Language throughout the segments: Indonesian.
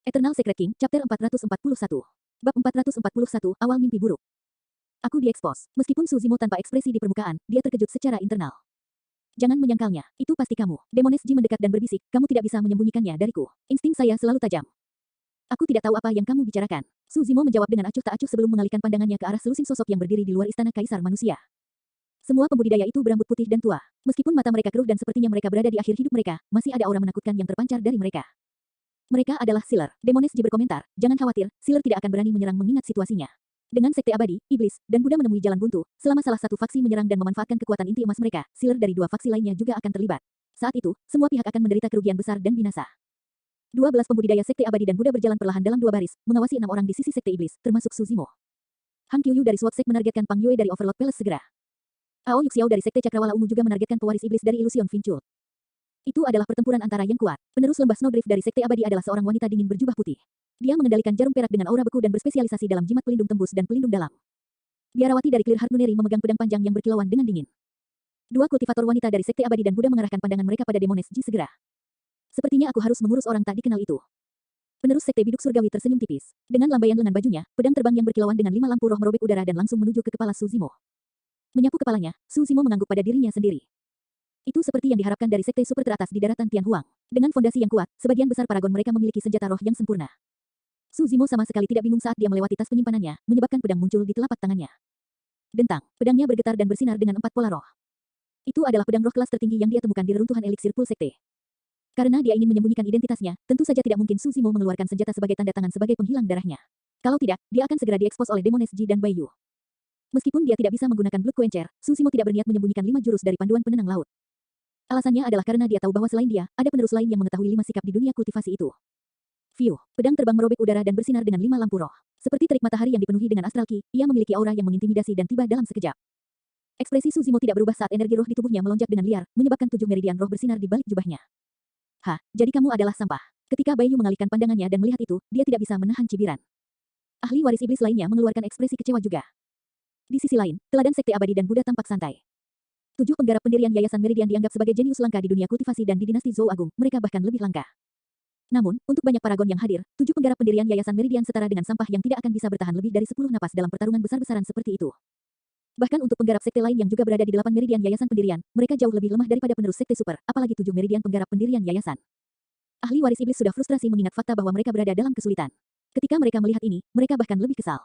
Eternal Secret King, Chapter 441. Bab 441, Awal Mimpi Buruk. Aku diekspos. Meskipun Suzimo tanpa ekspresi di permukaan, dia terkejut secara internal. Jangan menyangkalnya, itu pasti kamu. Demones Ji mendekat dan berbisik, kamu tidak bisa menyembunyikannya dariku. Insting saya selalu tajam. Aku tidak tahu apa yang kamu bicarakan. Suzimo menjawab dengan acuh tak acuh sebelum mengalihkan pandangannya ke arah selusin sosok yang berdiri di luar istana Kaisar Manusia. Semua pembudidaya itu berambut putih dan tua. Meskipun mata mereka keruh dan sepertinya mereka berada di akhir hidup mereka, masih ada aura menakutkan yang terpancar dari mereka. Mereka adalah Sealer. Demones Ji berkomentar, jangan khawatir, Sealer tidak akan berani menyerang mengingat situasinya. Dengan sekte abadi, iblis, dan Buddha menemui jalan buntu, selama salah satu faksi menyerang dan memanfaatkan kekuatan inti emas mereka, Sealer dari dua faksi lainnya juga akan terlibat. Saat itu, semua pihak akan menderita kerugian besar dan binasa. 12 pembudidaya sekte abadi dan Buddha berjalan perlahan dalam dua baris, mengawasi 6 orang di sisi sekte iblis, termasuk Suzimo. Han Qiuyu dari Sword Sect menargetkan Pang Yue dari Overlord Palace segera. Ao Yuxiao dari sekte Cakrawala Ungu juga menargetkan pewaris iblis dari Illusion Vinculed. Itu adalah pertempuran antara yang kuat. Penerus lembah Snowdrift dari sekte abadi adalah seorang wanita dingin berjubah putih. Dia mengendalikan jarum perak dengan aura beku dan berspesialisasi dalam jimat pelindung tembus dan pelindung dalam. Biarawati dari Clear Heart Nuneri memegang pedang panjang yang berkilauan dengan dingin. Dua kultivator wanita dari sekte abadi dan Buddha mengarahkan pandangan mereka pada Demones Ji segera. Sepertinya aku harus mengurus orang tak dikenal itu. Penerus sekte biduk surgawi tersenyum tipis. Dengan lambaian lengan bajunya, pedang terbang yang berkilauan dengan 5 lampu roh merobek udara dan langsung menuju ke kepala Suzimo. Menyapu kepalanya, Suzimo mengangguk pada dirinya sendiri. Itu seperti yang diharapkan dari sekte super teratas di daratan Tianhuang. Dengan fondasi yang kuat, sebagian besar paragon mereka memiliki senjata roh yang sempurna. Suzimo sama sekali tidak bingung saat dia melewati tas penyimpanannya, menyebabkan pedang muncul di telapak tangannya. Dentang, pedangnya bergetar dan bersinar dengan 4 pola roh. Itu adalah pedang roh kelas tertinggi yang dia temukan di reruntuhan eliksir pul sekte. Karena dia ingin menyembunyikan identitasnya, tentu saja tidak mungkin Suzimo mengeluarkan senjata sebagai tanda tangan sebagai penghilang darahnya. Kalau tidak, dia akan segera diekspos oleh Demones Ji dan Baiyu. Meskipun dia tidak bisa menggunakan Blood Quencher, Suzimo tidak berniat menyembunyikan 5 jurus dari panduan penenang laut. Alasannya adalah karena dia tahu bahwa selain dia, ada penerus lain yang mengetahui 5 sikap di dunia kultivasi itu. Fiu, pedang terbang merobek udara dan bersinar dengan 5 lampu roh. Seperti terik matahari yang dipenuhi dengan astral ki, ia memiliki aura yang mengintimidasi dan tiba dalam sekejap. Ekspresi Suzimo tidak berubah saat energi roh di tubuhnya melonjak dengan liar, menyebabkan 7 meridian roh bersinar di balik jubahnya. Jadi kamu adalah sampah. Ketika Baiyu mengalihkan pandangannya dan melihat itu, dia tidak bisa menahan cibiran. Ahli waris iblis lainnya mengeluarkan ekspresi kecewa juga. Di sisi lain, teladan sekte abadi dan Buddha tampak santai. 7 penggarap pendirian Yayasan Meridian dianggap sebagai jenius langka di dunia kultivasi dan di dinasti Zhou Agung, mereka bahkan lebih langka. Namun, untuk banyak paragon yang hadir, 7 penggarap pendirian Yayasan Meridian setara dengan sampah yang tidak akan bisa bertahan lebih dari 10 napas dalam pertarungan besar-besaran seperti itu. Bahkan untuk penggarap sekte lain yang juga berada di 8 Meridian Yayasan Pendirian, mereka jauh lebih lemah daripada penerus sekte super, apalagi 7 Meridian penggarap pendirian Yayasan. Ahli waris iblis sudah frustrasi mengingat fakta bahwa mereka berada dalam kesulitan. Ketika mereka melihat ini, mereka bahkan lebih kesal.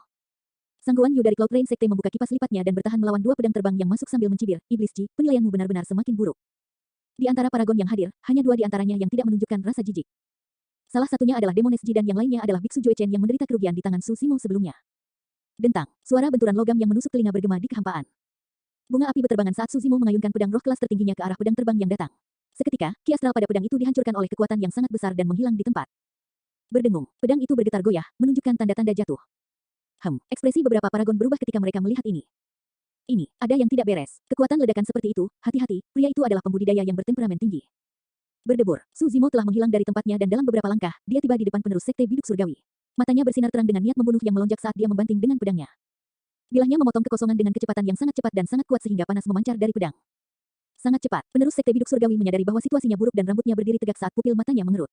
Sang Guan Yu dari Cloud Rain Sekte membuka kipas lipatnya dan bertahan melawan 2 pedang terbang yang masuk sambil mencibir, Iblis Ji, penilaianmu benar-benar semakin buruk. Di antara paragon yang hadir, hanya 2 di antaranya yang tidak menunjukkan rasa jijik. Salah satunya adalah Demones Ji dan yang lainnya adalah Biksu Jue Chen yang menderita kerugian di tangan Suzimo sebelumnya. Dentang, suara benturan logam yang menusuk telinga bergema di kehampaan. Bunga api berterbangan saat Suzimo mengayunkan pedang roh kelas tertingginya ke arah pedang terbang yang datang. Seketika, ki astral pada pedang itu dihancurkan oleh kekuatan yang sangat besar dan menghilang di tempat. Berdengung, pedang itu bergetar goyah, menunjukkan tanda-tanda jatuh. Ekspresi beberapa paragon berubah ketika mereka melihat ini. Ini, ada yang tidak beres. Kekuatan ledakan seperti itu, hati-hati, pria itu adalah pembudidaya yang bertemperamen tinggi. Berdebur, Suzimo telah menghilang dari tempatnya dan dalam beberapa langkah, dia tiba di depan penerus sekte biduk surgawi. Matanya bersinar terang dengan niat membunuh yang melonjak saat dia membanting dengan pedangnya. Bilahnya memotong kekosongan dengan kecepatan yang sangat cepat dan sangat kuat sehingga panas memancar dari pedang. Sangat cepat, penerus sekte biduk surgawi menyadari bahwa situasinya buruk dan rambutnya berdiri tegak saat pupil matanya mengerut.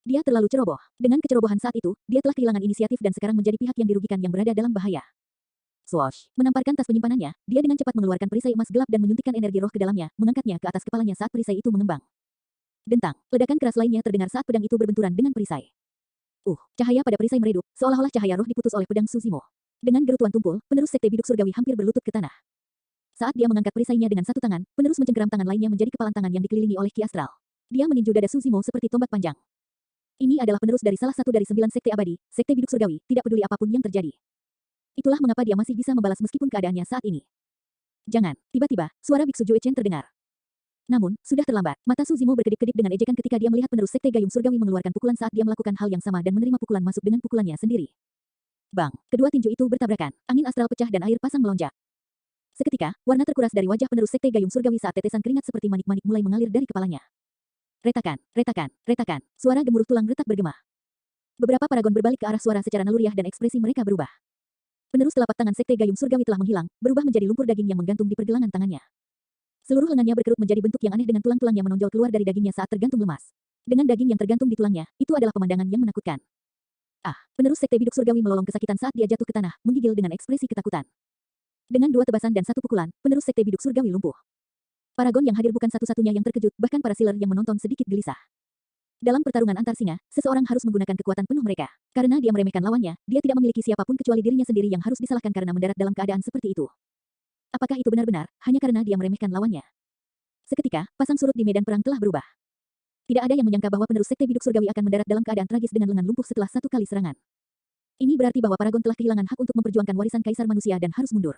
Dia terlalu ceroboh. Dengan kecerobohan saat itu, dia telah kehilangan inisiatif dan sekarang menjadi pihak yang dirugikan yang berada dalam bahaya. Swoosh. Menamparkan tas penyimpanannya, dia dengan cepat mengeluarkan perisai emas gelap dan menyuntikkan energi roh ke dalamnya, mengangkatnya ke atas kepalanya saat perisai itu mengembang. Dentang, ledakan keras lainnya terdengar saat pedang itu berbenturan dengan perisai. Cahaya pada perisai meredup, seolah-olah cahaya roh diputus oleh pedang Suzimo. Dengan gerutuan tumpul, penerus sekte biduk surgawi hampir berlutut ke tanah. Saat dia mengangkat perisainya dengan satu tangan, penerus mencengkeram tangan lainnya menjadi kepalan tangan yang dikelilingi oleh ki astral. Dia meninju dada Suzimo seperti tombak panjang. Ini adalah penerus dari salah satu dari 9 sekte abadi, sekte biduk surgawi, tidak peduli apapun yang terjadi. Itulah mengapa dia masih bisa membalas meskipun keadaannya saat ini. Jangan, tiba-tiba, suara Biksu Jue Chen terdengar. Namun, sudah terlambat, mata Suzimo berkedip-kedip dengan ejekan ketika dia melihat penerus sekte gayung surgawi mengeluarkan pukulan saat dia melakukan hal yang sama dan menerima pukulan masuk dengan pukulannya sendiri. Bang, kedua tinju itu bertabrakan, angin astral pecah dan air pasang melonjak. Seketika, warna terkuras dari wajah penerus sekte gayung surgawi saat tetesan keringat seperti manik-manik mulai mengalir dari kepalanya. Retakan, retakan, retakan, suara gemuruh tulang retak bergema. Beberapa paragon berbalik ke arah suara secara naluriah dan ekspresi mereka berubah. Penerus telapak tangan sekte gayung surgawi telah menghilang, berubah menjadi lumpur daging yang menggantung di pergelangan tangannya. Seluruh lengannya berkerut menjadi bentuk yang aneh dengan tulang-tulang yang menonjol keluar dari dagingnya saat tergantung lemas. Dengan daging yang tergantung di tulangnya, itu adalah pemandangan yang menakutkan. Ah, penerus sekte biduk surgawi melolong kesakitan saat dia jatuh ke tanah, menggigil dengan ekspresi ketakutan. Dengan 2 tebasan dan 1 pukulan, penerus sekte biduk surgawi lumpuh. Paragon yang hadir bukan satu-satunya yang terkejut, bahkan para sealer yang menonton sedikit gelisah. Dalam pertarungan antar singa, seseorang harus menggunakan kekuatan penuh mereka. Karena dia meremehkan lawannya, dia tidak memiliki siapapun kecuali dirinya sendiri yang harus disalahkan karena mendarat dalam keadaan seperti itu. Apakah itu benar-benar hanya karena dia meremehkan lawannya? Seketika, pasang surut di medan perang telah berubah. Tidak ada yang menyangka bahwa penerus sekte biduk surgawi akan mendarat dalam keadaan tragis dengan lengan lumpuh setelah 1 kali serangan. Ini berarti bahwa Paragon telah kehilangan hak untuk memperjuangkan warisan kaisar manusia dan harus mundur.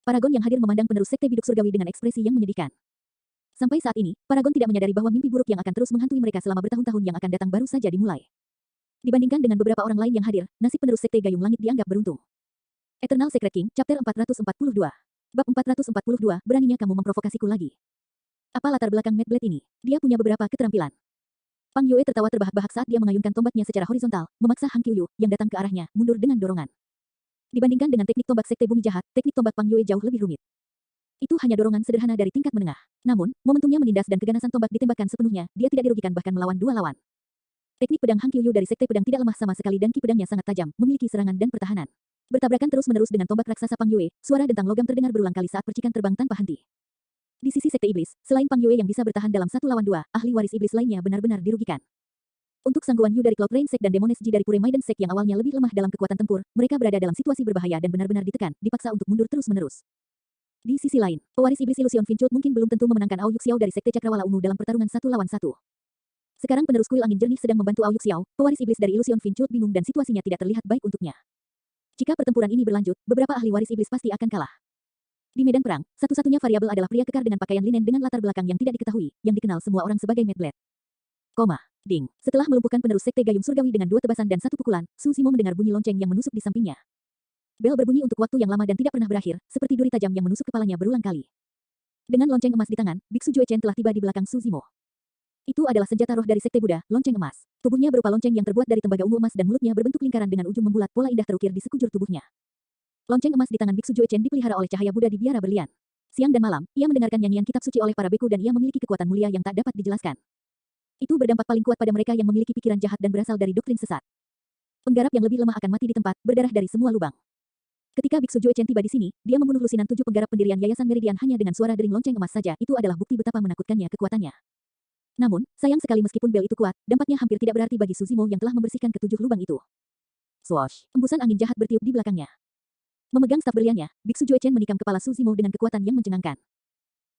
Paragon yang hadir memandang penerus sekte biduk surgawi dengan ekspresi yang menyedihkan. Sampai saat ini, Paragon tidak menyadari bahwa mimpi buruk yang akan terus menghantui mereka selama bertahun-tahun yang akan datang baru saja dimulai. Dibandingkan dengan beberapa orang lain yang hadir, nasib penerus sekte Gayung Langit dianggap beruntung. Eternal Secret King, Chapter 442. Bab 442, beraninya kamu memprovokasiku lagi. Apa latar belakang Mad Blade ini? Dia punya beberapa keterampilan. Pang Yue tertawa terbahak-bahak saat dia mengayunkan tombaknya secara horizontal, memaksa Hang Qiuyu, yang datang ke arahnya, mundur dengan dorongan. Dibandingkan dengan teknik tombak sekte bumi jahat, teknik tombak Pang Yue jauh lebih rumit. Itu hanya dorongan sederhana dari tingkat menengah. Namun, momentumnya menindas dan keganasan tombak ditembakkan sepenuhnya, dia tidak dirugikan bahkan melawan 2 lawan. Teknik pedang Hang Qiuyu dari sekte pedang tidak lemah sama sekali dan ki pedangnya sangat tajam, memiliki serangan dan pertahanan. Bertabrakan terus-menerus dengan tombak raksasa Pang Yue, suara dentang logam terdengar berulang kali saat percikan terbang tanpa henti. Di sisi sekte iblis, selain Pang Yue yang bisa bertahan dalam 1 lawan 2, ahli waris iblis lainnya benar-benar dirugikan. Untuk Sang Guan Yu dari Cloud Rain Sect dan Demones Ji dari Pure Maiden Sect yang awalnya lebih lemah dalam kekuatan tempur, mereka berada dalam situasi berbahaya dan benar-benar ditekan, dipaksa untuk mundur terus-menerus. Di sisi lain, pewaris iblis Illusion Finchut mungkin belum tentu memenangkan Ao Yuxiao dari Sekte Cakrawala Ungu dalam pertarungan 1 lawan 1. Sekarang penerus kuil angin jernih sedang membantu Ao Yuxiao, pewaris iblis dari Illusion Finchut bingung dan situasinya tidak terlihat baik untuknya. Jika pertempuran ini berlanjut, beberapa ahli waris iblis pasti akan kalah. Di medan perang, satu-satunya variabel adalah pria kekar dengan pakaian linen dengan latar belakang yang tidak diketahui, yang dikenal semua orang sebagai Mad Blade. Koma. Ding. Setelah melumpuhkan penerus sekte Gayung Surgawi dengan 2 tebasan dan 1 pukulan, Su Zimo mendengar bunyi lonceng yang menusuk di sampingnya. Bel berbunyi untuk waktu yang lama dan tidak pernah berakhir, seperti duri tajam yang menusuk kepalanya berulang kali. Dengan lonceng emas di tangan, Biksu Jue Chen telah tiba di belakang Su Zimo. Itu adalah senjata roh dari sekte Buddha, lonceng emas. Tubuhnya berupa lonceng yang terbuat dari tembaga ungu emas dan mulutnya berbentuk lingkaran dengan ujung membulat, pola indah terukir di sekujur tubuhnya. Lonceng emas di tangan Biksu Jue Chen dipelihara oleh cahaya Buddha di biara berlian. Siang dan malam, ia mendengarkan nyanyian kitab suci oleh para beku dan ia memiliki kekuatan mulia yang tak dapat dijelaskan. Itu berdampak paling kuat pada mereka yang memiliki pikiran jahat dan berasal dari doktrin sesat. Penggarap yang lebih lemah akan mati di tempat, berdarah dari semua lubang. Ketika Biksu Jue Chen tiba di sini, dia membunuh lusinan 7 penggarap pendirian Yayasan Meridian hanya dengan suara dering lonceng emas saja. Itu adalah bukti betapa menakutkannya kekuatannya. Namun, sayang sekali meskipun bel itu kuat, dampaknya hampir tidak berarti bagi Su Zimo yang telah membersihkan ke-7 lubang itu. Swoosh! Embusan angin jahat bertiup di belakangnya. Memegang staf berliannya, Biksu Jue Chen menikam kepala Su Zimo dengan kekuatan yang mencengangkan.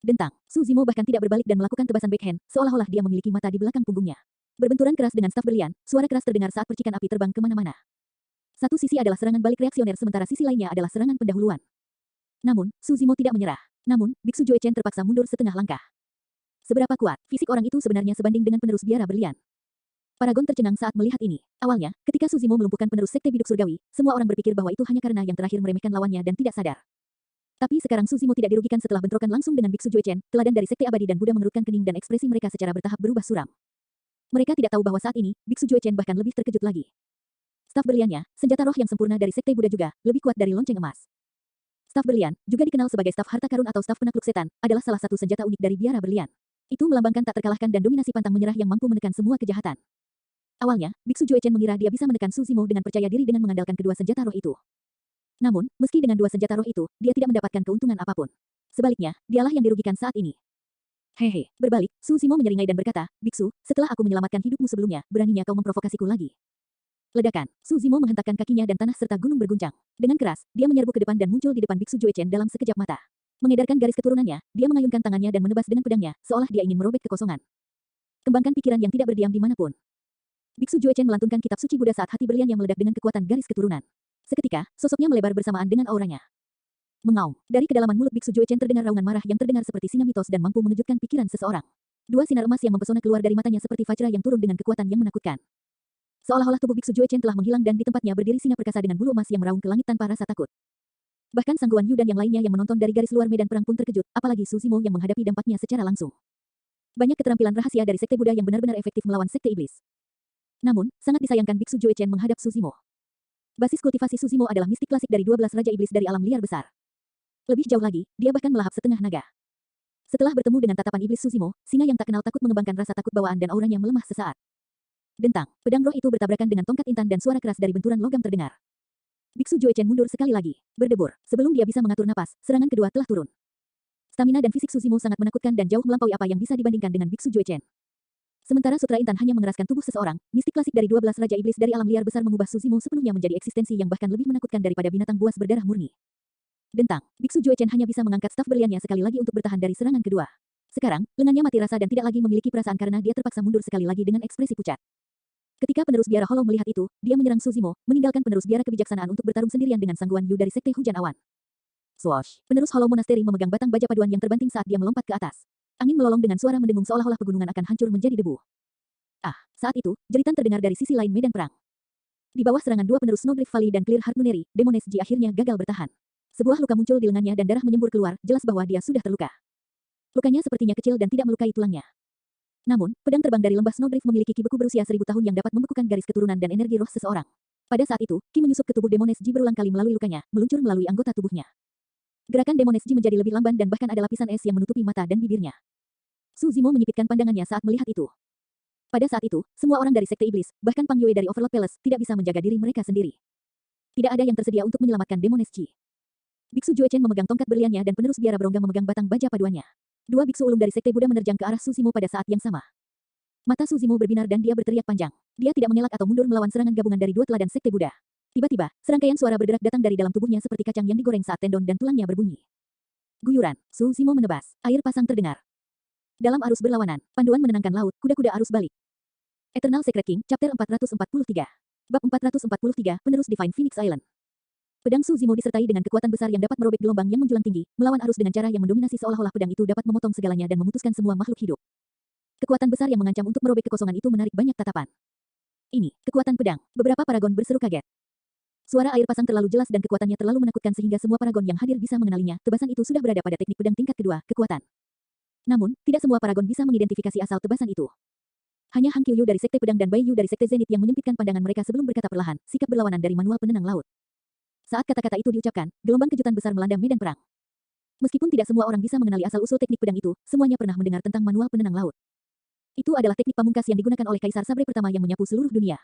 Dentang, Su Zimo bahkan tidak berbalik dan melakukan tebasan backhand, seolah-olah dia memiliki mata di belakang punggungnya. Berbenturan keras dengan staf berlian, suara keras terdengar saat percikan api terbang kemana-mana. Satu sisi adalah serangan balik reaksioner sementara sisi lainnya adalah serangan pendahuluan. Namun, Su Zimo tidak menyerah. Namun, Biksu Jue Chen terpaksa mundur setengah langkah. Seberapa kuat, fisik orang itu sebenarnya sebanding dengan penerus biara berlian. Paragon tercengang saat melihat ini. Awalnya, ketika Su Zimo melumpuhkan penerus sekte biduk surgawi, semua orang berpikir bahwa itu hanya karena yang terakhir meremehkan lawannya dan tidak sadar. Tapi sekarang Su Zimo tidak dirugikan setelah bentrokan langsung dengan Biksu Jue Chen, teladan dari sekte abadi dan Buddha mengerutkan kening dan ekspresi mereka secara bertahap berubah suram. Mereka tidak tahu bahwa saat ini, Biksu Jue Chen bahkan lebih terkejut lagi. Staf berliannya, senjata roh yang sempurna dari sekte Buddha juga, lebih kuat dari lonceng emas. Staf berlian, juga dikenal sebagai staf harta karun atau staf penakluk setan, adalah salah satu senjata unik dari biara berlian. Itu melambangkan tak terkalahkan dan dominasi pantang menyerah yang mampu menekan semua kejahatan. Awalnya, Biksu Jue Chen mengira dia bisa menekan Su Zimo dengan percaya diri dengan mengandalkan kedua senjata roh itu. Namun, meski dengan 2 senjata roh itu, dia tidak mendapatkan keuntungan apapun. Sebaliknya, dialah yang dirugikan saat ini. Hehe, berbalik, Su Zimo menyeringai dan berkata, Biksu, setelah aku menyelamatkan hidupmu sebelumnya, beraninya kau memprovokasiku lagi. Ledakan, Su Zimo menghentakkan kakinya dan tanah serta gunung berguncang. Dengan keras, dia menyerbu ke depan dan muncul di depan Biksu Jue Chen dalam sekejap mata. Mengedarkan garis keturunannya, dia mengayunkan tangannya dan menebas dengan pedangnya, seolah dia ingin merobek kekosongan. Kembangkan pikiran yang tidak berdiam dimanapun. Biksu Jue Chen melantunkan kitab suci Buddha saat hati berlian yang meledak dengan kekuatan garis keturunan. Seketika, sosoknya melebar bersamaan dengan auranya. Mengaum. Dari kedalaman mulut Biksu Jue Chen terdengar raungan marah yang terdengar seperti singa mitos dan mampu mengejutkan pikiran seseorang. 2 sinar emas yang mempesona keluar dari matanya seperti fajra yang turun dengan kekuatan yang menakutkan. Seolah-olah tubuh Biksu Jue Chen telah menghilang dan di tempatnya berdiri singa perkasa dengan bulu emas yang meraung ke langit tanpa rasa takut. Bahkan Sang Guan Yu dan yang lainnya yang menonton dari garis luar medan perang pun terkejut, apalagi Su Zimo yang menghadapi dampaknya secara langsung. Banyak keterampilan rahasia dari sekte Buddha yang benar-benar efektif melawan sekte iblis. Namun, sangat disayangkan Biksu Jue Chen menghadap Su Zimo. Basis kultivasi Su Zimo adalah mistik klasik dari 12 raja iblis dari alam liar besar. Lebih jauh lagi, dia bahkan melahap setengah naga. Setelah bertemu dengan tatapan iblis Su Zimo, singa yang tak kenal takut mengembangkan rasa takut bawaan dan auranya melemah sesaat. Dentang, pedang roh itu bertabrakan dengan tongkat intan dan suara keras dari benturan logam terdengar. Biksu Jue Chen mundur sekali lagi, berdebur. Sebelum dia bisa mengatur napas, serangan kedua telah turun. Stamina dan fisik Suzimo sangat menakutkan dan jauh melampaui apa yang bisa dibandingkan dengan Biksu Jue Chen. Sementara sutra intan hanya mengeraskan tubuh seseorang, mistik klasik dari 12 Raja Iblis dari alam liar besar mengubah Suzimo sepenuhnya menjadi eksistensi yang bahkan lebih menakutkan daripada binatang buas berdarah murni. Dentang, Biksu Jue Chen hanya bisa mengangkat staf berliannya sekali lagi untuk bertahan dari serangan kedua. Sekarang, lengannya mati rasa dan tidak lagi memiliki perasaan karena dia terpaksa mundur sekali lagi dengan ekspresi pucat. Ketika penerus biara Hollow melihat itu, dia menyerang Suzimo, meninggalkan penerus biara kebijaksanaan untuk bertarung sendirian dengan Sangguan Yu dari Sekte Hujan Awan. Swoosh! Penerus Hollow Monasteri memegang batang baja paduan yang terbanting saat dia melompat ke atas. Angin melolong dengan suara mendengung seolah-olah pegunungan akan hancur menjadi debu. Ah, saat itu, jeritan terdengar dari sisi lain medan perang. Di bawah serangan dua penerus Snowdrift Valley dan Clear Heart Nuneri, Demones Ji akhirnya gagal bertahan. Sebuah luka muncul di lengannya dan darah menyembur keluar, jelas bahwa dia sudah terluka. Lukanya sepertinya kecil dan tidak melukai tulangnya. Namun, pedang terbang dari lembah Snowdrift memiliki ki beku berusia 1000 tahun yang dapat membekukan garis keturunan dan energi roh seseorang. Pada saat itu, ki menyusup ke tubuh Demones Ji berulang kali melalui lukanya, meluncur melalui anggota tubuhnya. Gerakan Demones Ji menjadi lebih lamban dan bahkan ada lapisan es yang menutupi mata dan bibirnya. Suzimo menyipitkan pandangannya saat melihat itu. Pada saat itu, semua orang dari Sekte Iblis, bahkan Pang Yue dari Overlord Palace, tidak bisa menjaga diri mereka sendiri. Tidak ada yang tersedia untuk menyelamatkan Demones Ji. Biksu Jue Chen memegang tongkat berliannya dan penerus biara berongga memegang batang baja paduannya. Dua biksu ulung dari Sekte Buddha menerjang ke arah Suzimo pada saat yang sama. Mata Suzimo berbinar dan dia berteriak panjang. Dia tidak mengelak atau mundur melawan serangan gabungan dari dua teladan Sekte Buddha. Tiba-tiba, serangkaian suara berderak datang dari dalam tubuhnya seperti kacang yang digoreng saat tendon dan tulangnya berbunyi. Guyuran, Suzimo menebas, air pasang terdengar. Dalam arus berlawanan, panduan menenangkan laut, kuda-kuda arus balik. Eternal Secret King, Chapter 443. Bab 443, Penerus Divine Phoenix Island. Pedang Suzimo disertai dengan kekuatan besar yang dapat merobek gelombang yang menjulang tinggi, melawan arus dengan cara yang mendominasi seolah-olah pedang itu dapat memotong segalanya dan memutuskan semua makhluk hidup. Kekuatan besar yang mengancam untuk merobek kekosongan itu menarik banyak tatapan. Ini, kekuatan pedang. Beberapa paragon berseru kaget. Suara air pasang terlalu jelas dan kekuatannya terlalu menakutkan sehingga semua paragon yang hadir bisa mengenalinya. Tebasan itu sudah berada pada teknik pedang tingkat kedua, kekuatan. Namun, tidak semua paragon bisa mengidentifikasi asal tebasan itu. Hanya Hang Qiuyu dari Sekte Pedang dan Bai Yu dari Sekte Zenith yang menyempitkan pandangan mereka sebelum berkata perlahan, sikap berlawanan dari manual penenang laut. Saat kata-kata itu diucapkan, gelombang kejutan besar melanda medan perang. Meskipun tidak semua orang bisa mengenali asal-usul teknik pedang itu, semuanya pernah mendengar tentang manual penenang laut. Itu adalah teknik pamungkas yang digunakan oleh Kaisar Sabre pertama yang menyapu seluruh dunia.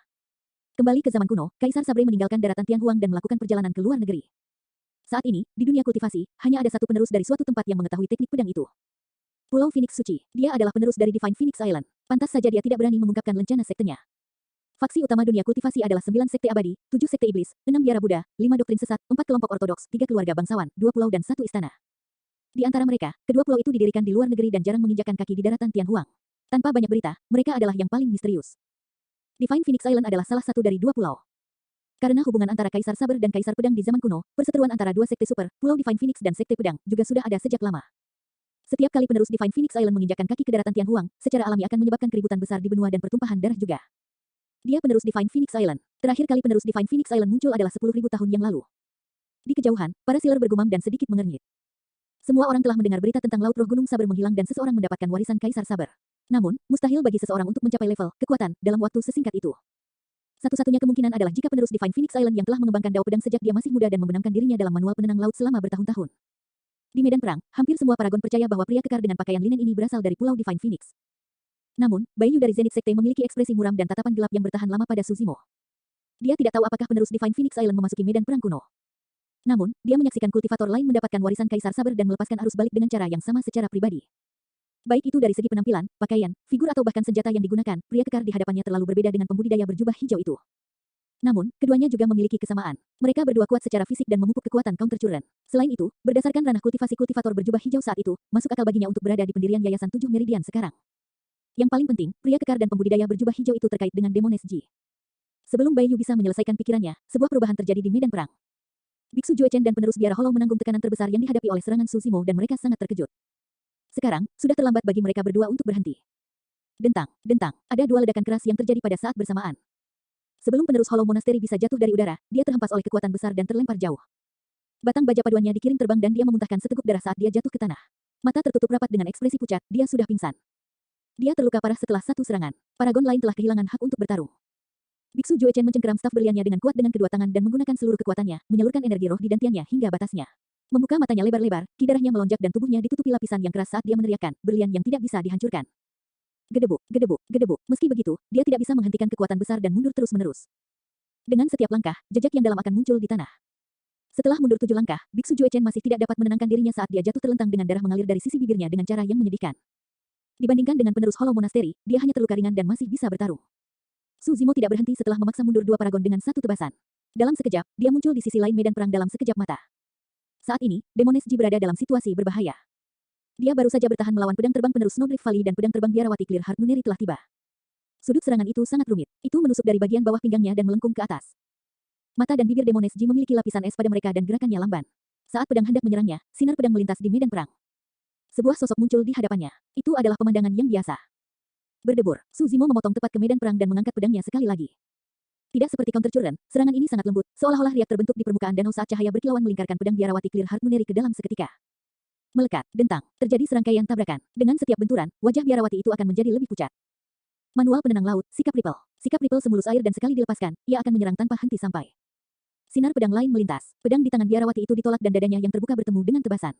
Kembali ke zaman kuno, Kaisar Sabre meninggalkan daratan Tianhuang dan melakukan perjalanan ke luar negeri. Saat ini, di dunia kultivasi, hanya ada satu penerus dari suatu tempat yang mengetahui teknik pedang itu. Pulau Phoenix Suci, dia adalah penerus dari Divine Phoenix Island. Pantas saja dia tidak berani mengungkapkan lencana sektenya. Faksi utama dunia kultivasi adalah 9 sekte abadi, 7 sekte iblis, 6 biara Buddha, 5 doktrin sesat, 4 kelompok ortodoks, 3 keluarga bangsawan, 2 pulau dan 1 istana. Di antara mereka, kedua pulau itu didirikan di luar negeri dan jarang menginjakkan kaki di daratan Tianhuang. Tanpa banyak berita, mereka adalah yang paling misterius. Divine Phoenix Island adalah salah satu dari 2 pulau. Karena hubungan antara Kaisar Saber dan Kaisar Pedang di zaman kuno, perseteruan antara 2 sekte super, Pulau Divine Phoenix dan Sekte Pedang, juga sudah ada sejak lama. Setiap kali penerus Divine Phoenix Island menginjakkan kaki ke daratan Tianhuang, secara alami akan menyebabkan keributan besar di benua dan pertumpahan darah juga. Dia penerus Divine Phoenix Island. Terakhir kali penerus Divine Phoenix Island muncul adalah 10.000 tahun yang lalu. Di kejauhan, para sealer bergumam dan sedikit mengernyit. Semua orang telah mendengar berita tentang Laut Roh Gunung Saber menghilang dan seseorang mendapatkan warisan Kaisar Saber. Namun, mustahil bagi seseorang untuk mencapai level kekuatan dalam waktu sesingkat itu. Satu-satunya kemungkinan adalah jika penerus Divine Phoenix Island yang telah mengembangkan dao pedang sejak dia masih muda dan membenamkan dirinya dalam manual penenang laut selama bertahun-tahun. Di medan perang, hampir semua paragon percaya bahwa pria kekar dengan pakaian linen ini berasal dari Pulau Divine Phoenix. Namun, Bai Yu dari Zenith Sekte memiliki ekspresi muram dan tatapan gelap yang bertahan lama pada Suzimo. Dia tidak tahu apakah penerus Divine Phoenix Island memasuki medan perang kuno. Namun, dia menyaksikan kultivator lain mendapatkan warisan Kaisar Saber dan melepaskan arus balik dengan cara yang sama secara pribadi. Baik itu dari segi penampilan, pakaian, figur atau bahkan senjata yang digunakan, pria kekar di hadapannya terlalu berbeda dengan pembudidaya berjubah hijau itu. Namun, keduanya juga memiliki kesamaan. Mereka berdua kuat secara fisik dan memupuk kekuatan counter current. Selain itu, berdasarkan ranah kultivasi kultivator berjubah hijau saat itu, masuk akal baginya untuk berada di pendirian Yayasan 7 Meridian sekarang. Yang paling penting, pria kekar dan pembudidaya berjubah hijau itu terkait dengan Demones Ji. Sebelum Bai Yu bisa menyelesaikan pikirannya, sebuah perubahan terjadi di medan perang. Biksu Jue Chen dan penerus biara Hollow menanggung tekanan terbesar yang dihadapi oleh serangan Suzimo dan mereka sangat terkejut. Sekarang, sudah terlambat bagi mereka berdua untuk berhenti. Dentang, dentang, ada dua ledakan keras yang terjadi pada saat bersamaan. Sebelum penerus Hollow Monasteri bisa jatuh dari udara, dia terhempas oleh kekuatan besar dan terlempar jauh. Batang baja paduannya dikirim terbang dan dia memuntahkan seteguk darah saat dia jatuh ke tanah. Mata tertutup rapat dengan ekspresi pucat, dia sudah pingsan. Dia terluka parah setelah satu serangan. Paragon lain telah kehilangan hak untuk bertarung. Biksu Jue Chen mencengkeram staf berliannya dengan kuat dengan kedua tangan dan menggunakan seluruh kekuatannya, menyalurkan energi roh di dantiannya hingga batasnya. Membuka matanya lebar-lebar, ki darahnya melonjak dan tubuhnya ditutupi lapisan yang keras saat dia meneriakkan, berlian yang tidak bisa dihancurkan. Gedebuk, gedebuk, gedebuk. Meski begitu, dia tidak bisa menghentikan kekuatan besar dan mundur terus-menerus. Dengan setiap langkah, jejak yang dalam akan muncul di tanah. Setelah mundur 7 langkah, Biksu Jue Chen masih tidak dapat menenangkan dirinya saat dia jatuh terlentang dengan darah mengalir dari sisi bibirnya dengan cara yang menyedihkan. Dibandingkan dengan penerus Hollow Monasteri, dia hanya terluka ringan dan masih bisa bertarung. Su Zimo tidak berhenti setelah memaksa mundur 2 paragon dengan satu tebasan. Dalam sekejap, dia muncul di sisi lain medan perang dalam sekejap mata. Saat ini, Demones Ji berada dalam situasi berbahaya. Dia baru saja bertahan melawan pedang terbang penerus Snowdrift Valley dan pedang terbang biarawati Clear Heart Nuneri telah tiba. Sudut serangan itu sangat rumit. Itu menusuk dari bagian bawah pinggangnya dan melengkung ke atas. Mata dan bibir Demones Ji memiliki lapisan es pada mereka dan gerakannya lamban. Saat pedang hendak menyerangnya, sinar pedang melintas di medan perang. Sebuah sosok muncul di hadapannya. Itu adalah pemandangan yang biasa. Berdebur, Su Zimo memotong tepat ke medan perang dan mengangkat pedangnya sekali lagi. Tidak seperti counter current, serangan ini sangat lembut, seolah-olah riak terbentuk di permukaan danau saat cahaya berkilauan melingkarkan pedang biarawati Clear Heart Nuneri ke dalam seketika. Melekat, dentang, terjadi serangkaian tabrakan. Dengan setiap benturan, wajah biarawati itu akan menjadi lebih pucat. Manual penenang laut, sikap Ripple. Sikap Ripple semulus air dan sekali dilepaskan, ia akan menyerang tanpa henti sampai. Sinar pedang lain melintas. Pedang di tangan biarawati itu ditolak dan dadanya yang terbuka bertemu dengan tebasan.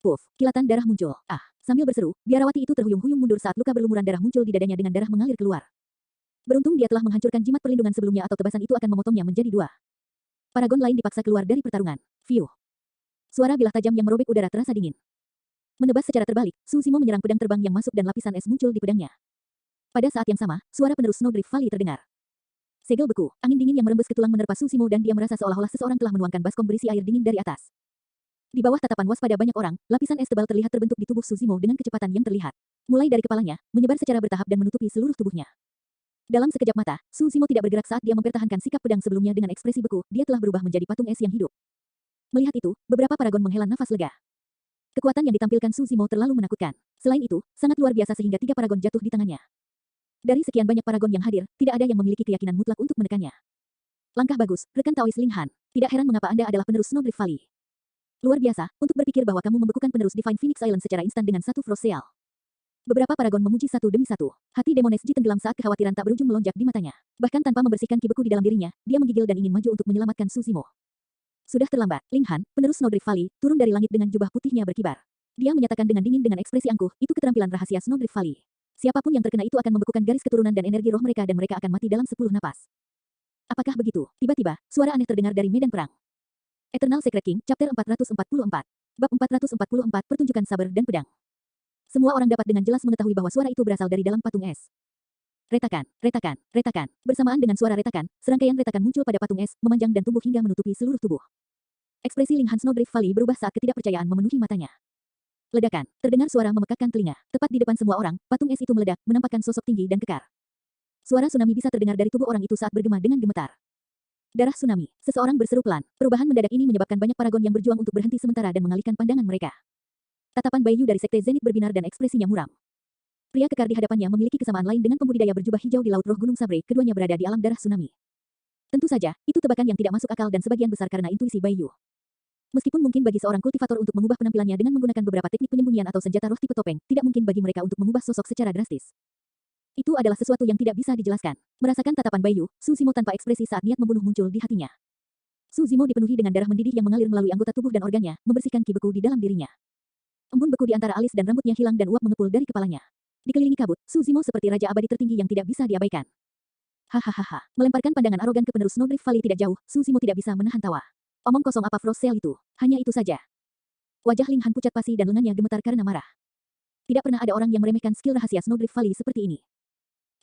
Puff, kilatan darah muncul. Ah, sambil berseru, biarawati itu terhuyung-huyung mundur saat luka berlumuran darah muncul di dadanya dengan darah mengalir keluar. Beruntung dia telah menghancurkan jimat perlindungan sebelumnya atau tebasan itu akan memotongnya menjadi 2. Paragon lain dipaksa keluar dari pertarungan. Fiuh. Suara bilah tajam yang merobek udara terasa dingin. Menebas secara terbalik, Su Zimo menyerang pedang terbang yang masuk dan lapisan es muncul di pedangnya. Pada saat yang sama, suara penerus Snowdrift Valley terdengar. Segel beku, angin dingin yang merembes ke tulang menerpa Su Zimo dan dia merasa seolah-olah seseorang telah menuangkan baskom berisi air dingin dari atas. Di bawah tatapan waspada banyak orang, lapisan es tebal terlihat terbentuk di tubuh Su Zimo dengan kecepatan yang terlihat. Mulai dari kepalanya, menyebar secara bertahap dan menutupi seluruh tubuhnya. Dalam sekejap mata, Su Zimo tidak bergerak saat dia mempertahankan sikap pedang sebelumnya dengan ekspresi beku, dia telah berubah menjadi patung es yang hidup. Melihat itu, beberapa paragon menghela nafas lega. Kekuatan yang ditampilkan Su Zimo terlalu menakutkan. Selain itu, sangat luar biasa sehingga 3 paragon jatuh di tangannya. Dari sekian banyak paragon yang hadir, tidak ada yang memiliki keyakinan mutlak untuk menekannya. Langkah bagus, rekan Taois Ling Han. Tidak heran mengapa Anda adalah penerus Snowdrift Valley. Luar biasa, untuk berpikir bahwa kamu membekukan penerus Divine Phoenix Island secara instan dengan satu Frost Seal. Beberapa paragon memuji satu demi satu. Hati Demones Ji tenggelam saat kekhawatiran tak berujung melonjak di matanya. Bahkan tanpa membersihkan ki beku di dalam dirinya, dia menggigil dan ingin maju untuk menyelamatkan Su Zimo. Sudah terlambat, Ling Han, penerus Snowdrift Valley, turun dari langit dengan jubah putihnya berkibar. Dia menyatakan dengan dingin dengan ekspresi angkuh, itu keterampilan rahasia Snowdrift Valley. Siapapun yang terkena itu akan membekukan garis keturunan dan energi roh mereka dan mereka akan mati dalam 10 napas. Apakah begitu? Tiba-tiba, suara aneh terdengar dari medan perang. Eternal Secret King, Chapter 444. Bab 444, Pertunjukan Saber dan Pedang. Semua orang dapat dengan jelas mengetahui bahwa suara itu berasal dari dalam patung es. Retakan, retakan, retakan. Bersamaan dengan suara retakan, serangkaian retakan muncul pada patung es, memanjang dan tumbuh hingga menutupi seluruh tubuh. Ekspresi Ling Han Snowdrift Valley berubah saat ketidakpercayaan memenuhi matanya. Ledakan, terdengar suara memekakkan telinga. Tepat di depan semua orang, patung es itu meledak, menampakkan sosok tinggi dan kekar. Suara tsunami bisa terdengar dari tubuh orang itu saat bergema dengan gemetar. Darah tsunami, seseorang berseru pelan. Perubahan mendadak ini menyebabkan banyak paragon yang berjuang untuk berhenti sementara dan mengalihkan pandangan mereka. Tatapan Bai Yu dari Sekte Zenith berbinar dan ekspresinya muram. Pria kekar di hadapannya memiliki kesamaan lain dengan pembudidaya berjubah hijau di Laut Roh Gunung Sabre, keduanya berada di alam darah tsunami. Tentu saja, itu tebakan yang tidak masuk akal dan sebagian besar karena intuisi Bai Yu. Meskipun mungkin bagi seorang kultivator untuk mengubah penampilannya dengan menggunakan beberapa teknik penyembunyian atau senjata roh tipe topeng, tidak mungkin bagi mereka untuk mengubah sosok secara drastis. Itu adalah sesuatu yang tidak bisa dijelaskan. Merasakan tatapan Bai Yu, Su Zimo tanpa ekspresi saat niat membunuh muncul di hatinya. Su Zimo dipenuhi dengan darah mendidih yang mengalir melalui anggota tubuh dan organnya, membersihkan ki beku di dalam dirinya. Embun beku di antara alis dan rambutnya hilang dan uap mengepul dari kepalanya. Dikelilingi kabut, Su Zimo seperti raja abadi tertinggi yang tidak bisa diabaikan. Hahaha, melemparkan pandangan arogan ke penerus Snowdrift Valley tidak jauh, Su Zimo tidak bisa menahan tawa. Omong kosong apa Frost Seal itu? Hanya itu saja. Wajah Ling Han pucat pasi dan lengannya gemetar karena marah. Tidak pernah ada orang yang meremehkan skill rahasia Snowdrift Valley seperti ini.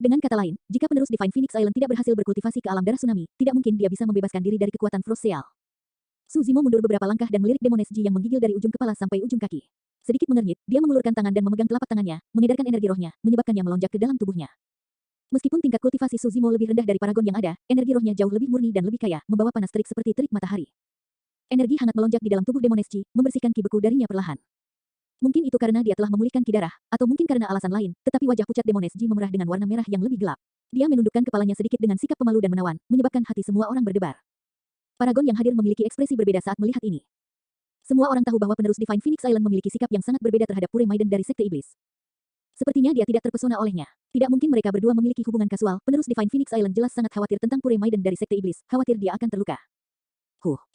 Dengan kata lain, jika penerus Divine Phoenix Island tidak berhasil berkultivasi ke alam darah tsunami, tidak mungkin dia bisa membebaskan diri dari kekuatan Frost Seal. Su Zimo mundur beberapa langkah dan melirik Demones Ji yang menggigil dari ujung kepala sampai ujung kaki. Sedikit mengernyit, dia mengulurkan tangan dan memegang telapak tangannya, mengedarkan energi rohnya, menyebabkannya melonjak ke dalam tubuhnya. Meskipun tingkat kultivasi Su Zimo lebih rendah dari paragon yang ada, energi rohnya jauh lebih murni dan lebih kaya, membawa panas terik seperti terik matahari. Energi hangat melonjak di dalam tubuh Demones Ji, membersihkan ki beku darinya perlahan. Mungkin itu karena dia telah memulihkan ki darah, atau mungkin karena alasan lain, tetapi wajah pucat Demones Ji memerah dengan warna merah yang lebih gelap. Dia menundukkan kepalanya sedikit dengan sikap pemalu dan menawan, menyebabkan hati semua orang berdebar. Paragon yang hadir memiliki ekspresi berbeda saat melihat ini. Semua orang tahu bahwa penerus Divine Phoenix Island memiliki sikap yang sangat berbeda terhadap Pure Maiden dari Sekte Iblis. Sepertinya dia tidak terpesona olehnya. Tidak mungkin mereka berdua memiliki hubungan kasual. Penerus Divine Phoenix Island jelas sangat khawatir tentang Pure Maiden dari Sekte Iblis, khawatir dia akan terluka.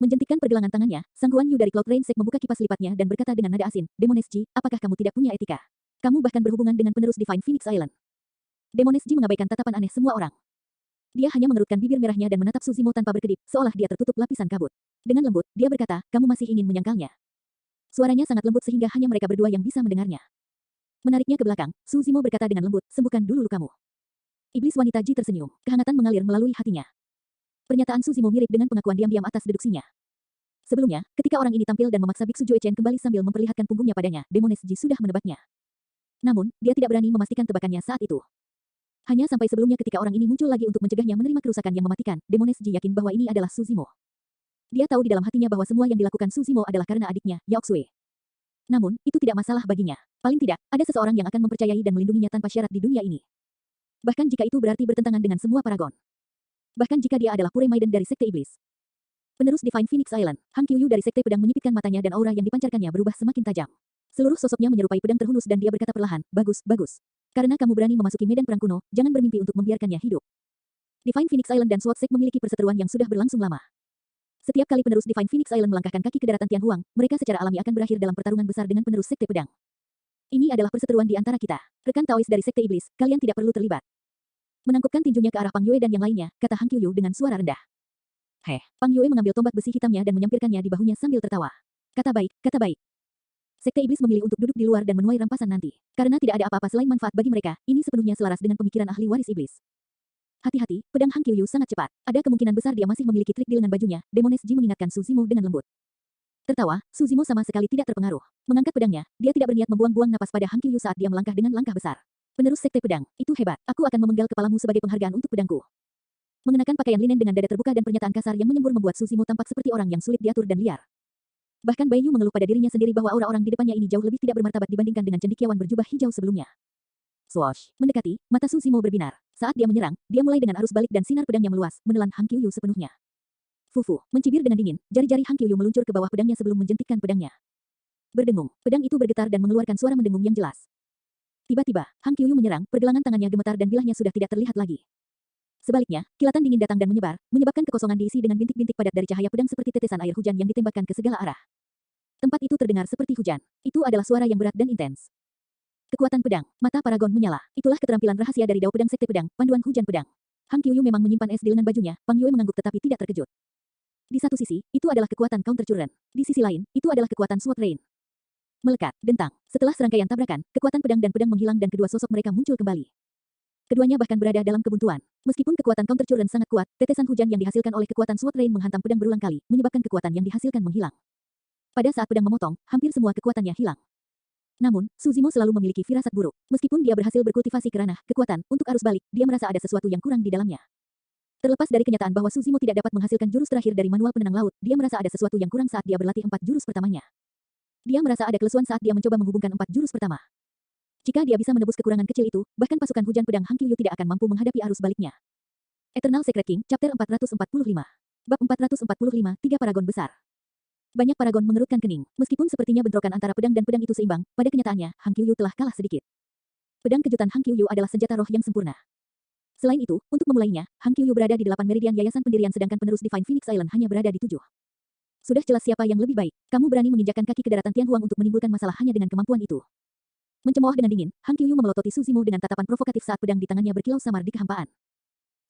Menjentikkan pergelangan tangannya, Sang Guan Yu dari Cloud Rain Sect membuka kipas lipatnya dan berkata dengan nada asin, Demones Ji, apakah kamu tidak punya etika? Kamu bahkan berhubungan dengan penerus Divine Phoenix Island. Demones Ji mengabaikan tatapan aneh semua orang. Dia hanya mengerutkan bibir merahnya dan menatap Suzimo tanpa berkedip, seolah dia tertutup lapisan kabut. Dengan lembut, dia berkata, kamu masih ingin menyangkalnya. Suaranya sangat lembut sehingga hanya mereka berdua yang bisa mendengarnya. Menariknya ke belakang, Suzimo berkata dengan lembut, sembuhkan dulu lukamu. Iblis wanita Ji tersenyum, kehangatan mengalir melalui hatinya. Pernyataan Suzimo mirip dengan pengakuan diam-diam atas deduksinya. Sebelumnya, ketika orang ini tampil dan memaksa Biksu Jue Chen kembali sambil memperlihatkan punggungnya padanya, Demones Ji sudah menebaknya. Namun, dia tidak berani memastikan tebakannya saat itu. Hanya sampai sebelumnya ketika orang ini muncul lagi untuk mencegahnya menerima kerusakan yang mematikan, Demones Ji yakin bahwa ini adalah Suzimo. Dia tahu di dalam hatinya bahwa semua yang dilakukan Suzimo adalah karena adiknya, Yaoxue. Namun, itu tidak masalah baginya. Paling tidak, ada seseorang yang akan mempercayai dan melindunginya tanpa syarat di dunia ini. Bahkan jika itu berarti bertentangan dengan semua paragon. Bahkan jika dia adalah Pure Maiden dari Sekte Iblis. Penerus Divine Phoenix Island, Hang Qiuyu dari Sekte Pedang menyipitkan matanya dan aura yang dipancarkannya berubah semakin tajam. Seluruh sosoknya menyerupai pedang terhunus dan dia berkata perlahan, bagus, bagus. Karena kamu berani memasuki medan perang kuno, jangan bermimpi untuk membiarkannya hidup. Divine Phoenix Island dan Sword Sect memiliki perseteruan yang sudah berlangsung lama. Setiap kali penerus Divine Phoenix Island melangkahkan kaki ke daratan Tianhuang, mereka secara alami akan berakhir dalam pertarungan besar dengan penerus Sekte Pedang. Ini adalah perseteruan di antara kita. Rekan Taois dari Sekte Iblis, kalian tidak perlu terlibat. Menangkupkan tinjunya ke arah Pang Yue dan yang lainnya, kata Hang Qiuyu dengan suara rendah. Pang Yue mengambil tombak besi hitamnya dan menyampirkannya di bahunya sambil tertawa. Kata baik, kata baik. Sekte Iblis memilih untuk duduk di luar dan menuai rampasan nanti. Karena tidak ada apa-apa selain manfaat bagi mereka, ini sepenuhnya selaras dengan pemikiran ahli waris iblis. Hati-hati, pedang Hang Qiuyu sangat cepat. Ada kemungkinan besar dia masih memiliki trik di lengan bajunya, Demones Ji mengingatkan Suzimo dengan lembut. Tertawa, Suzimo sama sekali tidak terpengaruh. Mengangkat pedangnya, dia tidak berniat membuang-buang napas pada Hang Qiuyu saat dia melangkah dengan langkah besar. Penerus Sekte Pedang, itu hebat. Aku akan memenggal kepalamu sebagai penghargaan untuk pedangku. Mengenakan pakaian linen dengan dada terbuka dan pernyataan kasar yang menyembur membuat Suzimo tampak seperti orang yang sulit diatur dan liar. Bahkan Bai Yu mengeluh pada dirinya sendiri bahwa aura orang di depannya ini jauh lebih tidak bermartabat dibandingkan dengan cendekiawan berjubah hijau sebelumnya. Swoosh, mendekati, mata Suzimo berbinar. Saat dia menyerang, dia mulai dengan arus balik dan sinar pedangnya meluas, menelan Hang Qiuyu sepenuhnya. Fufu, mencibir dengan dingin, jari-jari Hang Qiuyu meluncur ke bawah pedangnya sebelum menjentikkan pedangnya. Berdengung, pedang itu bergetar dan mengeluarkan suara mendengung yang jelas. Tiba-tiba, Hang Qiuyu menyerang, pergelangan tangannya gemetar dan bilahnya sudah tidak terlihat lagi. Sebaliknya, kilatan dingin datang dan menyebar, menyebabkan kekosongan diisi dengan bintik-bintik padat dari cahaya pedang seperti tetesan air hujan yang ditembakkan ke segala arah. Tempat itu terdengar seperti hujan. Itu adalah suara yang berat dan intens. Kekuatan pedang, mata paragon menyala. Itulah keterampilan rahasia dari Dao Pedang Sekte Pedang, panduan hujan pedang. Hang Qiuyu memang menyimpan es di lengan bajunya, Pang Yue mengangguk tetapi tidak terkejut. Di satu sisi, itu adalah kekuatan counter current. Di sisi lain, itu adalah kekuatan sword rain. Melekat, dentang. Setelah serangkaian tabrakan, kekuatan pedang dan pedang menghilang dan kedua sosok mereka muncul kembali. Keduanya bahkan berada dalam kebuntuan. Meskipun kekuatan counter current sangat kuat, tetesan hujan yang dihasilkan oleh kekuatan sword rain menghantam pedang berulang kali, menyebabkan kekuatan yang dihasilkan menghilang. Pada saat pedang memotong, hampir semua kekuatannya hilang. Namun, Suzimo selalu memiliki firasat buruk. Meskipun dia berhasil berkultivasi ke ranah kekuatan, untuk arus balik, dia merasa ada sesuatu yang kurang di dalamnya. Terlepas dari kenyataan bahwa Suzimo tidak dapat menghasilkan jurus terakhir dari manual penenang laut, dia merasa ada sesuatu yang kurang saat dia berlatih 4 jurus pertamanya. Dia merasa ada kelesuan saat dia mencoba menghubungkan 4 jurus pertama. Jika dia bisa menebus kekurangan kecil itu, bahkan pasukan hujan pedang Hang Qiuyu tidak akan mampu menghadapi arus baliknya. Eternal Secret King, Chapter 445. Bab 445, 3 paragon besar. Banyak paragon mengerutkan kening. Meskipun sepertinya bentrokan antara pedang dan pedang itu seimbang, pada kenyataannya, Hang Qiuyu telah kalah sedikit. Pedang kejutan Hang Qiuyu adalah senjata roh yang sempurna. Selain itu, untuk memulainya, Hang Qiuyu berada di 8 meridian yayasan pendirian sedangkan penerus Divine Phoenix Island hanya berada di 7. Sudah jelas siapa yang lebih baik. Kamu berani menginjakkan kaki ke daratan Tianhuang untuk menimbulkan masalah hanya dengan kemampuan itu. Mencemooh dengan dingin, Hang Qiuyu memelototi Suzimo dengan tatapan provokatif saat pedang di tangannya berkilau samar di kehampaan.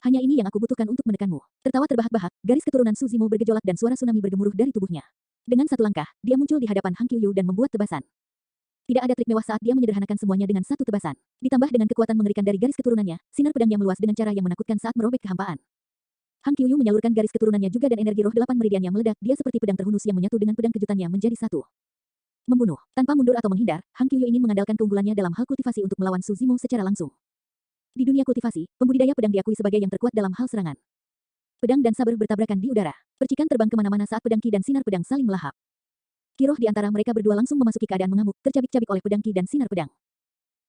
Hanya ini yang aku butuhkan untuk menekanmu. Tertawa terbahak-bahak, garis keturunan Suzimo bergejolak dan suara tsunami bergemuruh dari tubuhnya. Dengan satu langkah, dia muncul di hadapan Hang Qiuyu dan membuat tebasan. Tidak ada trik mewah saat dia menyederhanakan semuanya dengan satu tebasan. Ditambah dengan kekuatan mengerikan dari garis keturunannya, sinar pedangnya meluas dengan cara yang menakutkan saat merobek kehampaan. Hang Qiuyu menyalurkan garis keturunannya juga dan energi roh 8 meridiannya meledak, dia seperti pedang terhunus yang menyatu dengan pedang kejutannya menjadi satu. Membunuh, tanpa mundur atau menghindar, Hang Qiuyu ingin mengandalkan keunggulannya dalam hal kultivasi untuk melawan Suzimo secara langsung. Di dunia kultivasi, pembudidaya pedang diakui sebagai yang terkuat dalam hal serangan. Pedang dan saber bertabrakan di udara. Percikan terbang kemana-mana saat pedang ki dan sinar pedang saling melahap. Kiroh di antara mereka berdua langsung memasuki keadaan mengamuk, tercabik-cabik oleh pedang ki dan sinar pedang.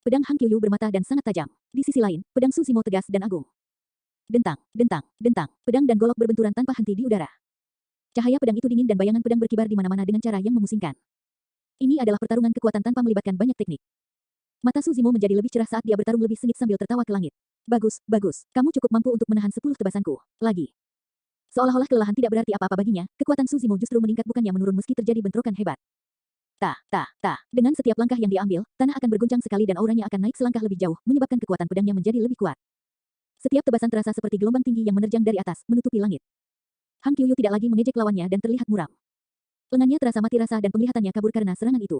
Pedang Hang Qiuyu bermata dan sangat tajam. Di sisi lain, pedang Suzimo tegas dan agung. Dentang, dentang, dentang. Pedang dan golok berbenturan tanpa henti di udara. Cahaya pedang itu dingin dan bayangan pedang berkibar di mana-mana dengan cara yang memusingkan. Ini adalah pertarungan kekuatan tanpa melibatkan banyak teknik. Mata Suzimo menjadi lebih cerah saat dia bertarung lebih sengit sambil tertawa ke langit. Bagus, bagus. Kamu cukup mampu untuk menahan 10 tebasanku. Lagi. Seolah-olah kelelahan tidak berarti apa-apa baginya, kekuatan Suzimo justru meningkat bukannya menurun meski terjadi bentrokan hebat. Dengan setiap langkah yang diambil, tanah akan berguncang sekali dan auranya akan naik selangkah lebih jauh, menyebabkan kekuatan pedangnya menjadi lebih kuat. Setiap tebasan terasa seperti gelombang tinggi yang menerjang dari atas, menutupi langit. Hang Qiuyu tidak lagi mengejek lawannya dan terlihat muram. Lengannya terasa mati rasa dan penglihatannya kabur karena serangan itu.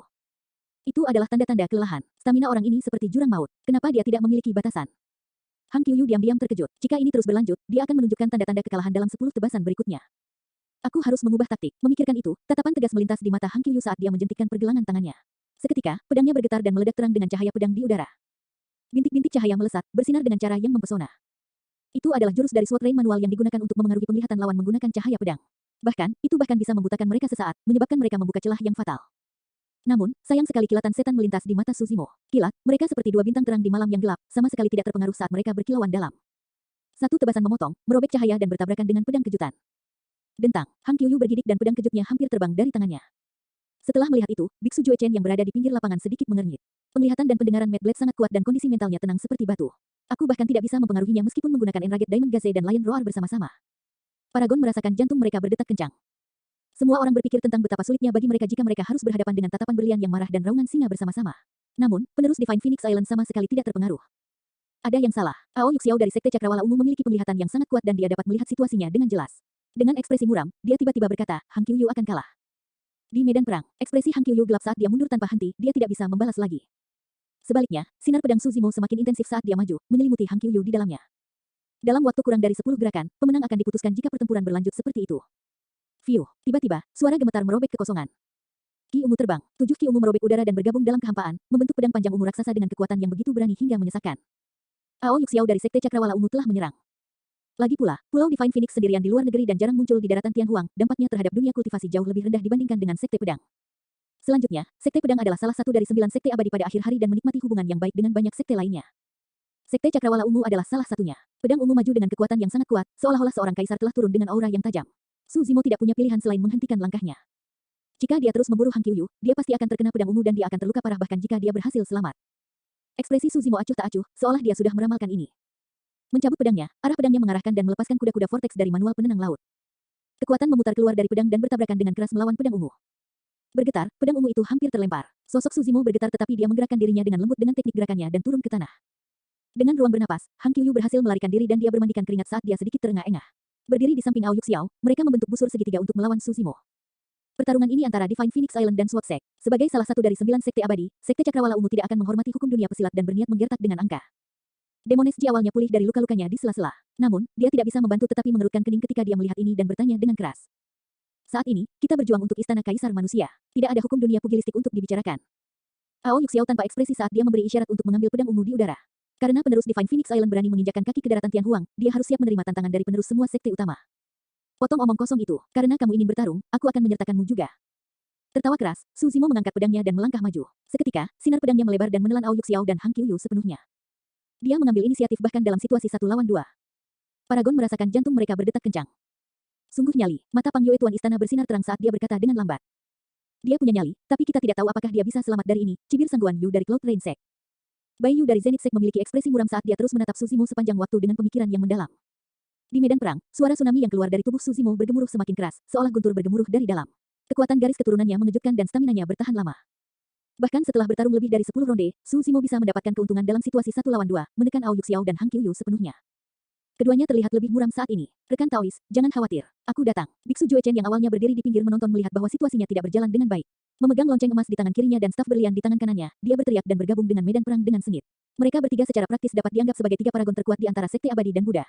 Itu adalah tanda-tanda kelelahan. Stamina orang ini seperti jurang maut. Kenapa dia tidak memiliki batasan? Hang Qiuyu diam-diam terkejut. Jika ini terus berlanjut, dia akan menunjukkan tanda-tanda kekalahan dalam 10 tebasan berikutnya. Aku harus mengubah taktik. Memikirkan itu, tatapan tegas melintas di mata Hang Qiuyu saat dia menjentikkan pergelangan tangannya. Seketika, pedangnya bergetar dan meledak terang dengan cahaya pedang di udara. Bintik-bintik cahaya melesat, bersinar dengan cara yang mempesona. Itu adalah jurus dari Sword Rain manual yang digunakan untuk memengaruhi penglihatan lawan menggunakan cahaya pedang. Bahkan, itu bahkan bisa membutakan mereka sesaat, menyebabkan mereka membuka celah yang fatal. Namun, sayang sekali kilatan setan melintas di mata Suzimo. Kilat, mereka seperti dua bintang terang di malam yang gelap, sama sekali tidak terpengaruh saat mereka berkilauan dalam. Satu tebasan memotong, merobek cahaya dan bertabrakan dengan pedang kejutan. Dentang, Hang Qiuyu bergidik dan pedang kejutnya hampir terbang dari tangannya. Setelah melihat itu, Biksu Jue Chen yang berada di pinggir lapangan sedikit mengernyit. Penglihatan dan pendengaran Mad Blade sangat kuat dan kondisi mentalnya tenang seperti batu. Aku bahkan tidak bisa mempengaruhinya meskipun menggunakan Enraged Diamond Gaze dan Lion Roar bersama-sama. Paragon merasakan jantung mereka berdetak kencang. Semua orang berpikir tentang betapa sulitnya bagi mereka jika mereka harus berhadapan dengan tatapan berlian yang marah dan raungan singa bersama-sama. Namun, penerus Divine Phoenix Island sama sekali tidak terpengaruh. Ada yang salah. Ao Yuxiao dari Sekte Cakrawala Ungu memiliki penglihatan yang sangat kuat dan dia dapat melihat situasinya dengan jelas. Dengan ekspresi muram, dia tiba-tiba berkata, Hang Qiuyu akan kalah. Di medan perang, ekspresi Hang Qiuyu gelap saat dia mundur tanpa henti, dia tidak bisa membalas lagi. Sebaliknya, sinar pedang Suzimo semakin intensif saat dia maju, menyelimuti Hang Qiuyu di dalamnya. Dalam waktu kurang dari 10 gerakan, pemenang akan diputuskan jika pertempuran berlanjut seperti itu. Fiuh, tiba-tiba, suara gemetar merobek kekosongan. Ki ungu terbang, 7 ki ungu merobek udara dan bergabung dalam kehampaan, membentuk pedang panjang ungu raksasa dengan kekuatan yang begitu berani hingga menyesakkan. Ao Yuxiao dari Sekte Cakrawala Ungu telah menyerang. Lagi pula, Pulau Divine Phoenix sendirian di luar negeri dan jarang muncul di daratan Tianhuang, dampaknya terhadap dunia kultivasi jauh lebih rendah dibandingkan dengan Sekte Pedang. Selanjutnya, Sekte Pedang adalah salah satu dari 9 sekte abadi pada akhir hari dan menikmati hubungan yang baik dengan banyak sekte lainnya. Sekte Cakrawala Ungu adalah salah satunya. Pedang ungu maju dengan kekuatan yang sangat kuat, seolah-olah seorang kaisar telah turun dengan aura yang tajam. Suzimo tidak punya pilihan selain menghentikan langkahnya. Jika dia terus memburu Hang Qiuyu, dia pasti akan terkena pedang ungu dan dia akan terluka parah bahkan jika dia berhasil selamat. Ekspresi Suzimo acuh tak acuh, seolah dia sudah meramalkan ini. Mencabut pedangnya, arah pedangnya mengarahkan dan melepaskan kuda-kuda vortex dari manual penenang laut. Kekuatan memutar keluar dari pedang dan bertabrakan dengan keras melawan pedang ungu. Bergetar, pedang ungu itu hampir terlempar. Sosok Suzimo bergetar tetapi dia menggerakkan dirinya dengan lembut dengan teknik gerakannya dan turun ke tanah. Dengan ruang bernapas, Hang Qiuyu berhasil melarikan diri dan dia bermandikan keringat saat dia sedikit terengah-engah. Berdiri di samping Ao Yuxiao, mereka membentuk busur segitiga untuk melawan Suzimo. Pertarungan ini antara Divine Phoenix Island dan Sword Sect. Sebagai salah satu dari 9 sekte abadi, Sekte Cakrawala Ungu tidak akan menghormati hukum dunia pesilat dan berniat menggertak dengan angka. Demones Ji awalnya pulih dari luka-lukanya di sela-sela. Namun, dia tidak bisa membantu tetapi mengerutkan kening ketika dia melihat ini dan bertanya dengan keras. Saat ini, kita berjuang untuk istana kaisar manusia. Tidak ada hukum dunia pugilistik untuk dibicarakan. Ao Yuxiao tanpa ekspresi saat dia memberi isyarat untuk mengambil pedang ungu di udara. Karena penerus Divine Phoenix Island berani menginjakkan kaki ke daratan Tianhuang, dia harus siap menerima tantangan dari penerus semua sekte utama. Potong omong kosong itu, karena kamu ingin bertarung, aku akan menyertakanmu juga. Tertawa keras, Suzimo mengangkat pedangnya dan melangkah maju. Seketika, sinar pedangnya melebar dan menelan Ao Yuxiao dan Hang Qiuyu sepenuhnya. Dia mengambil inisiatif bahkan dalam situasi 1 lawan 2. Paragon merasakan jantung mereka berdetak kencang. Sungguh nyali, mata Pang Yue Tuan istana bersinar terang saat dia berkata dengan lambat. Dia punya nyali, tapi kita tidak tahu apakah dia bisa selamat dari ini, cibir Sangguan Yu dari Cloud Rain Sect. Bai Yu dari Zenith Sect memiliki ekspresi muram saat dia terus menatap Suzimo sepanjang waktu dengan pemikiran yang mendalam. Di medan perang, suara tsunami yang keluar dari tubuh Suzimo bergemuruh semakin keras, seolah guntur bergemuruh dari dalam. Kekuatan garis keturunannya mengejutkan dan staminanya bertahan lama. Bahkan setelah bertarung lebih dari 10 ronde, Suzimo bisa mendapatkan keuntungan dalam situasi 1 lawan 2, menekan Ao Yuxiao dan Hang Qiuyu sepenuhnya. Keduanya terlihat lebih muram saat ini. Rekan Taois, jangan khawatir. Aku datang. Biksu Jue Chen yang awalnya berdiri di pinggir menonton melihat bahwa situasinya tidak berjalan dengan baik. Memegang lonceng emas di tangan kirinya dan staf berlian di tangan kanannya, dia berteriak dan bergabung dengan medan perang dengan sengit. Mereka bertiga secara praktis dapat dianggap sebagai 3 paragon terkuat di antara sekte abadi dan Buddha.